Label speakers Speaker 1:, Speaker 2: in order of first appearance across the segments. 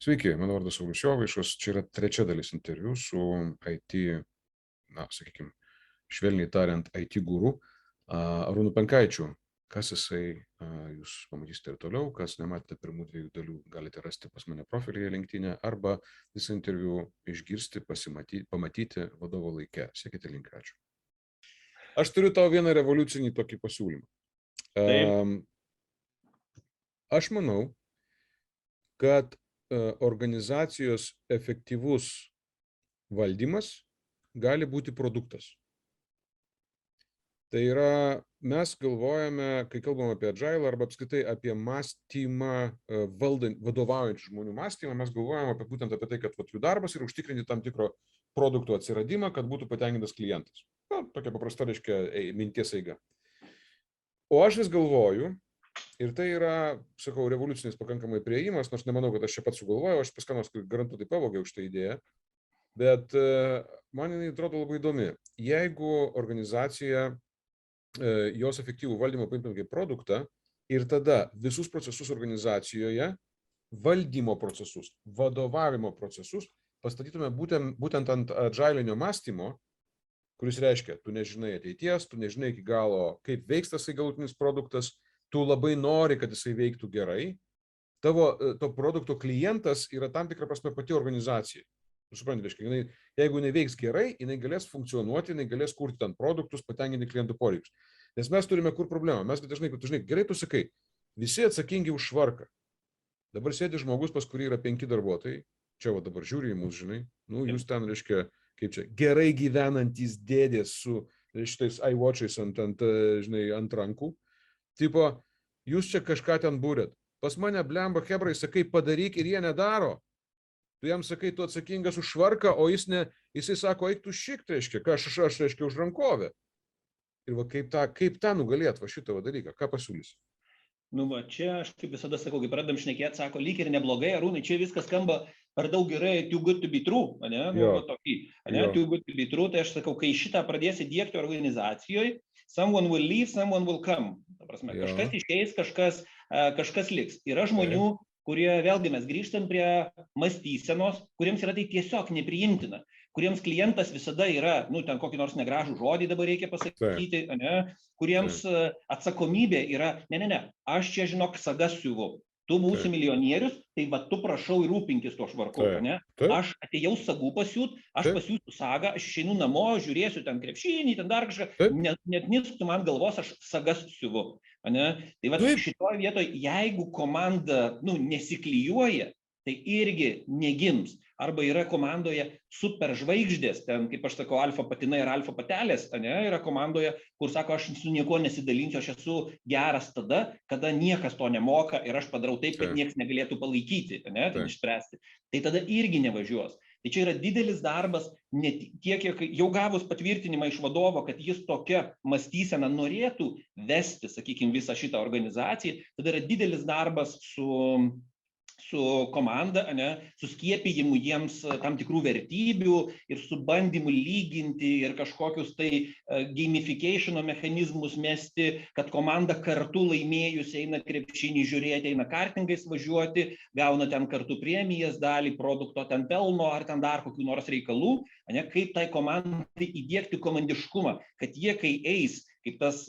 Speaker 1: Sveiki, mano vardas Saulius Jovaišas, čia yra trečia dalis interviu su IT, sakykime, švelniai tariant, IT guru Arūnu Penkaičiu. Kas jisai, jūs pamatysite ir toliau, kas nematėte pirmų dviejų dalių, galite rasti pas mane profilyje LinkedIn arba visą interviu išgirsti, pamatyti vadovo laike. Sekite link, ačiū. Aš turiu tau vieną revoliucinį tokį pasiūlymą.
Speaker 2: Taip.
Speaker 1: Aš manau, kad organizacijos efektyvus valdymas gali būti produktas. Tai yra, mes galvojame, kai kalbam apie agile arba apskritai apie mąstymą, vadovaujančių žmonių mąstymą, mes galvojame būtent apie tai, kad jų darbas yra užtikrinti tam tikro produkto atsiradimą, kad būtų patenkintas klientas. Tokia paprasta, reiškia, minties eiga. O aš vis galvoju, ir tai yra, sakau, revoliucinis pakankamai priėjimas, nors nemanau, kad aš čia pats sugalvojau, aš pas ką nors garantuotai pavogiau šitą idėją, bet man jinai atrodo labai įdomi. Jeigu organizacija jos efektyvų valdymą paimtum kaip produktą ir tada visus procesus organizacijoje, valdymo procesus, vadovavimo procesus pastatytume būtent ant agilinio mąstymo, kuris reiškia, tu nežinai ateities, tu nežinai iki galo, kaip veiks tas galutinis produktas, tu labai nori, kad jisai veiktų gerai, to produkto klientas yra tam tikra prasme pati organizacija. Suprantate, reiškia, jeigu jinai veiks gerai, jinai galės funkcionuoti, jinai galės kurti ten produktus, patenkinti klientų poreikius. Nes mes turime kur problemą. Mes dažnai, gerai tu sakai, visi atsakingi už švarką. Dabar sėdi žmogus, pas kurį yra 5 darbuotojai, čia va dabar žiūri į mus, žinai, jūs ten, reiškia, kaip čia, gerai gyvenantys dėdės su šitais iWatch'ais ant rankų. Tipo, jūs čia kažką ten būrėt. Pas mane blemba hebrai, sakai, padaryk ir jie nedaro. Tu jam sakai, tu atsakingas už švarką, o jisai sako, eik tu šikt, reiškia, aš reiškia už rankovę. Ir va kaip tą nugalėt, va šitą dalyką, ką pasiūlysi?
Speaker 2: Nu va, čia aš kaip visada sakau, kai pradedam šnekėti, sako, lyg ir neblogai, Arūnai, čia viskas skamba per daug gerai, too good to be true, ane? Too good to be true, tai aš sakau, kai šitą pradėsi diegti organizacijoje, someone will leave, someone will come. Ta prasme, kažkas išeis, kažkas liks. Yra žmonių, kurie, vėlgi mes grįžtam prie mąstysenos, kuriems yra tai tiesiog nepriimtina, kuriems klientas visada yra, ten kokį nors negražų žodį dabar reikia pasakyti, kuriems atsakomybė yra, ne, aš čia žinok sagas siuvu. Tu būsi milijonierius, tai va tu prašau ir rūpinkis to švarku, ne? Aš atėjau sagų pasiūt, aš pasiūsiu sagą, aš išeinu namo, žiūrėsiu ten krepšinį, ten dar kažką, net nisktų man galvos, aš sagas siuvu, ne? Tai va šitoje vietoje, jeigu komanda, nesiklijuoja, tai irgi negims. Arba yra komandoje superžvaigždės, ten, kaip aš sakau, alfa patinai ir alfa patelės, yra komandoje, kur sako, aš su nieko nesidalinsiu, aš esu geras tada, kada niekas to nemoka ir aš padarau taip, kad niekas negalėtų palaikyti, ten išspręsti. Tai tada irgi nevažiuos. Tai čia yra didelis darbas, tiek, kiek jau gavus patvirtinimą iš vadovo, kad jis tokia mąstysena norėtų vesti, sakykime, visą šitą organizaciją, tada yra didelis darbas su komanda, su skiepijimu jiems tam tikrų vertybių ir su bandymu lyginti ir kažkokius tai gamificationo mechanizmus mesti, kad komanda kartu laimėjus eina krepšinį žiūrėti, eina kartingais važiuoti, gauna ten kartu premijas, dalį produkto ten pelno ar ten dar kokių nors reikalų, kaip tai komandai įdiegti komandiškumą, kad jie kai eis, kaip tas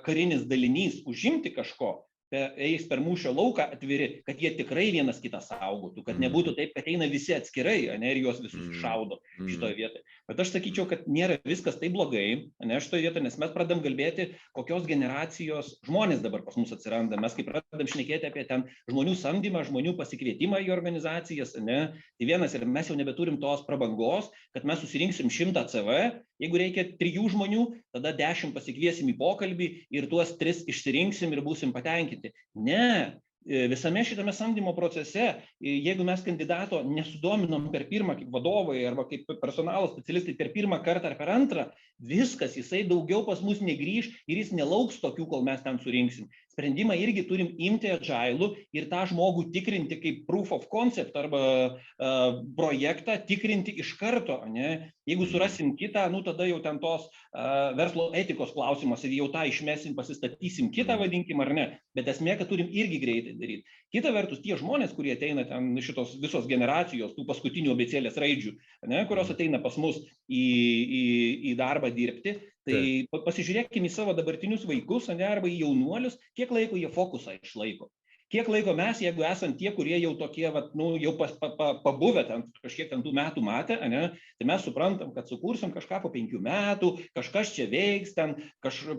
Speaker 2: karinis dalinys užimti kažko, eis per mūšio lauką atviri, kad jie tikrai vienas kitą saugotų, kad nebūtų taip, kad eina visi atskirai, ir juos visus šaudo šitoje vietoje. Bet aš sakyčiau, kad nėra viskas taip blogai, šitoje vietoje, nes mes pradedam kalbėti, kokios generacijos žmonės dabar pas mus atsiranda. Mes kaip pradedam šnekėti apie ten žmonių samdymą, žmonių pasikvietimą į organizacijas, tai vienas ir mes jau nebeturim tos prabangos, kad mes susirinksim 100 CV, jeigu reikia 3 žmonių, tada 10 pasikviesim į pokalbį ir tuos 3 išsirinksim ir būsim patenkinti. Ne, visame šitame samdymo procese, jeigu mes kandidato nesudominom per pirmą kaip vadovai arba kaip personalo specialistai per pirmą kartą ar per antrą, viskas, jisai daugiau pas mus negrįž ir jis nelauks tokių, kol mes ten surinksim. sprendimą irgi turim imti agile ir tą žmogų tikrinti kaip proof of concept arba projektą tikrinti iš karto, ne? Jeigu surasim kitą, nu tada jau ten tos verslo etikos klausimas ir jau tą išmesim, pasistatysim kitą, vadinkim, ar ne, bet esmė, kad turim irgi greitai daryti. Kita vertus, tie žmonės, kurie ateina ten šitos visos generacijos, tų paskutinių abėcėlės raidžių, ne, kurios ateina pas mus į darbą dirbti, tai pasižiūrėkime į savo dabartinius vaikus, ne, arba į jaunuolius, kiek laiko jie fokusą išlaiko. Kiek laiko mes, jeigu esam tie, kurie jau tokie, vat, nu, jau pabuvę ten, kažkiek ten tų metų matę, ne, tai mes suprantam, kad sukursim kažką po 5 metų, kažkas čia veiks, ten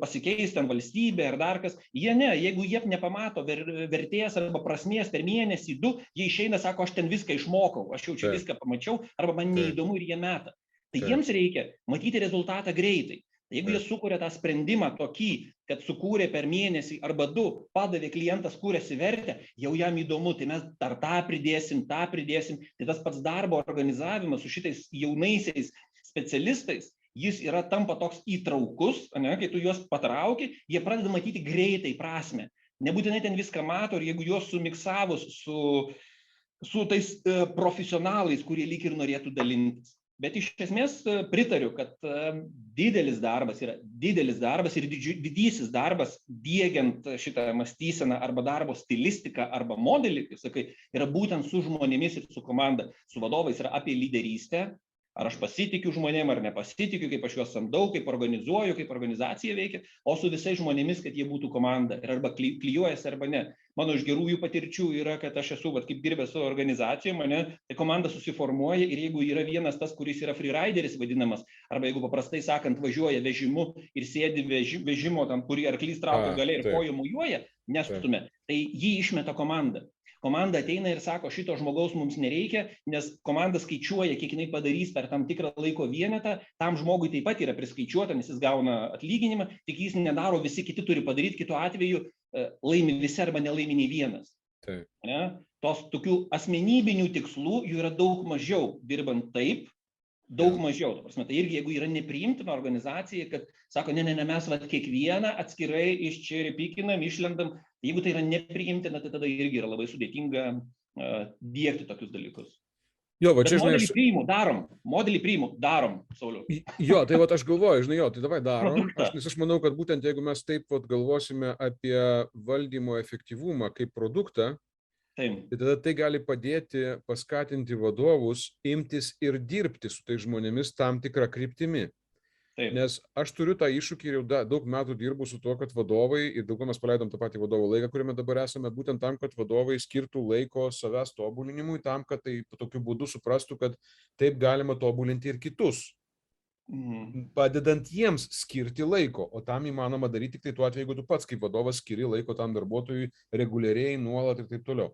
Speaker 2: pasikeis ten valstybė ar dar kas. Jie ne, jeigu jie nepamato vertės arba prasmės per mėnesį 2, jie išeina, sako, aš ten viską išmokau, aš jau čia viską pamačiau, arba man neįdomu ir jie meta. Tai jiems reikia matyti rezultatą greitai. Jeigu jie sukuria tą sprendimą tokį, kad sukūrė per mėnesį arba 2, padavė klientas, kūrėsi vertę, jau jam įdomu, tai mes dar tą pridėsim, tai tas pats darbo organizavimas su šitais jaunaisiais specialistais, jis tampa toks įtraukus, ne, kai tu juos patrauki, jie pradeda matyti greitai prasmę. Nebūtinai ten viską mato ir jeigu juos sumiksavus su tais profesionalais, kurie lyg ir norėtų dalintis. Bet iš esmės pritariu, kad didelis darbas ir didysis darbas diegiant šitą mąstyseną arba darbo stilistiką arba modelį, kaip sakai, yra būtent su žmonėmis ir su komanda, su vadovais, yra apie lyderystę. Ar aš pasitikiu žmonėm, ar nepasitikiu, kaip aš juos samdau, kaip organizuoju, kaip organizacija veikia, o su visais žmonėmis, kad jie būtų komanda ir arba klyjuojasi arba ne. Mano iš gerųjų patirčių yra, kad aš esu, kaip dirbęs su organizacijom, tai komanda susiformuoja ir jeigu yra vienas tas, kuris yra freerideris vadinamas, arba jeigu paprastai sakant važiuoja vežimu ir sėdi vežimo tam, kurį arklys traukia gale ir kojų mojuoja, nestumia, tai jį išmeta komanda. Komanda ateina ir sako, šito žmogaus mums nereikia, nes komanda skaičiuoja, kiek jinai padarys per tam tikrą laiko vienetą, tam žmogui taip pat yra priskaičiuota, nes jis gauna atlyginimą, tik jis nedaro, visi kiti turi padaryti, kitu atveju laimi visi arba nelaimi nei vienas. Ne? Tos tokių asmenybinių tikslų jų yra daug mažiau dirbant taip, daug mažiau. Tai irgi jeigu yra nepriimtina organizacija, kad sako, ne, mes kiekvieną atskirai iščerpikinam, išlendam, jeigu tai yra nepriimtina, tai tada irgi yra labai sudėtinga diegti tokius dalykus.
Speaker 1: Jo, va, čia,
Speaker 2: modelį priimu, darom, Sauliau.
Speaker 1: Jo, tai va, aš galvoju, žinai, tai davai darom, nes aš manau, kad būtent jeigu mes taip galvosime apie valdymo efektyvumą kaip produktą, tai tada tai gali padėti paskatinti vadovus imtis ir dirbti su tais žmonėmis tam tikrą kryptimi. Nes aš turiu tą iššūkį ir jau daug metų dirbu su tuo, kad vadovai, ir daug mes paleidom tą patį vadovo laiką, kuriame dabar esame, būtent tam, kad vadovai skirtų laiko savęs tobulinimui, tam, kad tai tokiu būdu suprastų, kad taip galima tobulinti ir kitus, padedant jiems skirti laiko, o tam įmanoma daryti tik tai tuo atveju, jeigu tu pats kaip vadovas skiri laiko tam darbuotojui reguliariai, nuolat ir taip toliau.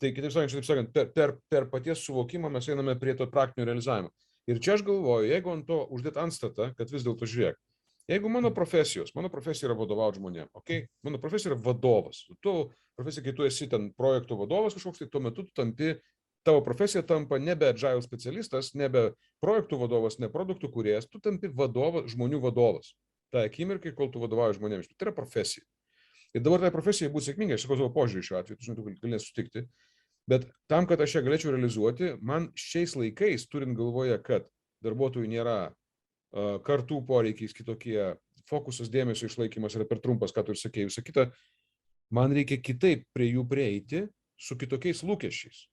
Speaker 1: Tai kitaip sakant, per paties suvokimą mes einame prie to praktinio realizavimo. Ir čia aš galvoju, jeigu ant to uždėt antstatą, kad vis dėlto žiūrėk, jeigu mano profesija yra vadovauti žmonėm, mano profesija yra vadovas, tu profesija, kai tu esi ten projektų vadovas kažkoks, tai tuo metu tavo profesija tampa nebe agile specialistas, nebe projektų vadovas, ne produktų kūrėjas, tu tampi žmonių vadovas. Ta akimirkai, kol tu vadovauji žmonėms, tai yra profesija. Ir dabar tai profesija būtų sėkminga, aš sakau savo požiūrį šiuo atveju, tu žinai, tu gali nesutikti. Bet tam, kad aš ją galėčiau realizuoti, man šiais laikais, turint galvoje, kad darbuotojų nėra, kartų poreikiais kitokie, fokusas dėmesio išlaikymas yra per trumpas, ką tu ir sakei, visą kitą, man reikia kitaip prie jų prieiti su kitokiais lūkesčiais.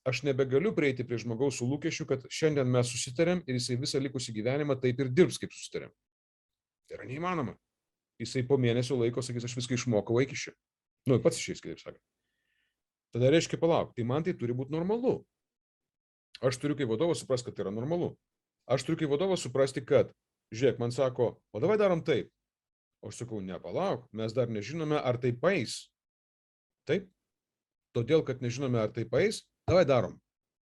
Speaker 1: Aš nebegaliu prieiti prie žmogaus su lūkesčiu, kad šiandien mes susitarėm ir jisai visą likusį gyvenimą taip ir dirbs, kaip susitarėm. Tai yra neįmanoma. Jisai po mėnesio laiko sakys, aš viską išmokau iki šio. Nu, pats išeis, kitaip sakant. Tada reiškia palauk, tai man tai turi būti normalu. Aš turiu kaip vadovas suprasti, kad tai yra normalu. Aš turiu kaip vadovas suprasti, kad, žiūrėk, man sako, o davai darom taip. O aš sakau, ne, palauk, mes dar nežinome, ar tai paeis. Taip? Todėl, kad nežinome, ar tai paeis, davai darom.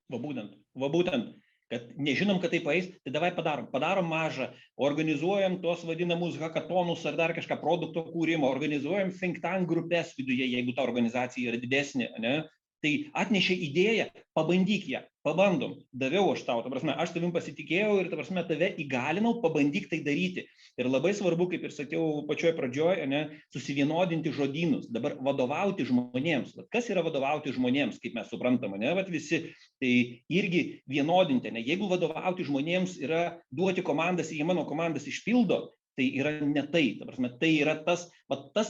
Speaker 2: Va būtent, kad nežinom, kad tai paeis, tai davai padarom. Padarom mažą, organizuojam tuos vadinamus hackathonus ar dar kažką produkto kūrimo, organizuojam think tank grupės viduje, jeigu ta organizacija yra didesnė, ne? Tai atnešė idėją, pabandyk ją, pabandom, daviau aš tau, ta prasme, aš tavim pasitikėjau ir, ta prasme, tave įgalinau, pabandyk tai daryti. Ir labai svarbu, kaip ir sakiau pačioje pradžioje, susivienodinti žodynus, dabar vadovauti žmonėms. Kas yra vadovauti žmonėms, kaip mes suprantame, visi, tai irgi vienodinti, jeigu vadovauti žmonėms yra duoti komandas ir jie mano komandas išpildo, tai yra ne tai, ta prasme, tai yra tas,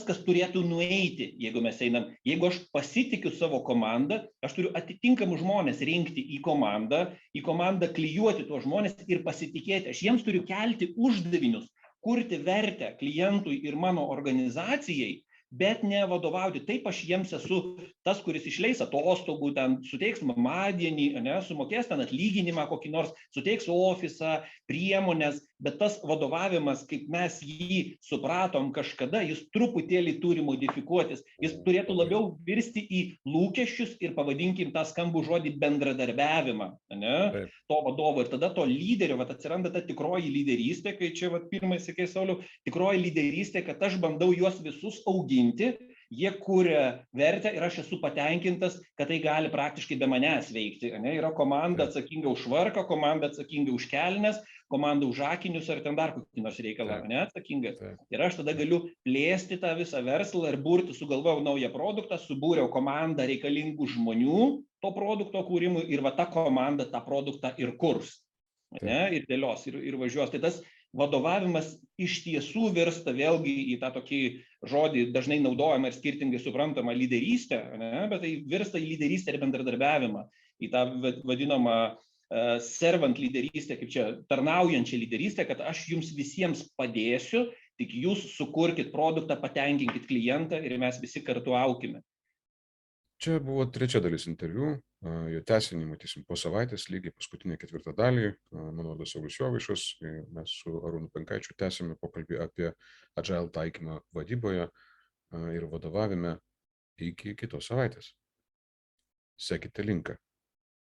Speaker 2: kas turėtų nueiti, jeigu mes einam. Jeigu aš pasitikiu savo komandą, aš turiu atitinkamus žmonės rinkti į komandą klijuoti tuos žmonės ir pasitikėti. Aš jiems turiu kelti uždavinius, kurti vertę klientui ir mano organizacijai, bet ne vadovauti. Taip aš jiems esu tas, kuris išleis atostogų, ten suteiks mamadienį, sumokės ten atlyginimą kokį nors, suteiks ofisą, priemonės, bet tas vadovavimas, kaip mes jį supratom kažkada, jis truputėlį turi modifikuotis. Jis turėtų labiau virsti į lūkesčius ir pavadinkim tą skambų žodį bendradarbiavimą, to vadovo. Ir tada to lyderio, atsiranda ta tikroji lyderystė, kai čia pirmai sakai, Sauliau, tikroji lyderystė, kad aš bandau juos visus auginti, jie kuria vertę ir aš esu patenkintas, kad tai gali praktiškai be manęs veikti. Yra komanda atsakinga už švarką, komanda atsakinga už kelnes, komanda už akinius ar ten dar kokį nors reikalą, atsakingas. Ir aš tada galiu plėsti tą visą verslą ir burti, sugalvojau naują produktą, subūriau komandą reikalingų žmonių to produkto kūrimui ir ta komanda tą produktą ir kurs. Ir dėlios, ir važiuos. Tai tas vadovavimas iš tiesų virsta vėlgi į tą tokį žodį dažnai naudojamą ir skirtingai suprantamą lyderystę, bet tai virsta į lyderystę ir bendradarbiavimą, į tą vadinamą servant lyderystę, kaip čia tarnaujančią lyderystę, kad aš jums visiems padėsiu, tik jūs sukurkit produktą, patenkinkit klientą ir mes visi kartu aukime.
Speaker 1: Čia buvo trečia dalis interviu, jo tęsinį matysim po savaitės, lygiai paskutinė 4. dalį. Mano vardas Saulius Jovaišas, mes su Arūnu Penkaičiu tęsime pokalbį apie Agile taikymą vadyboje ir vadovavime iki kitos savaitės. Sekite linką.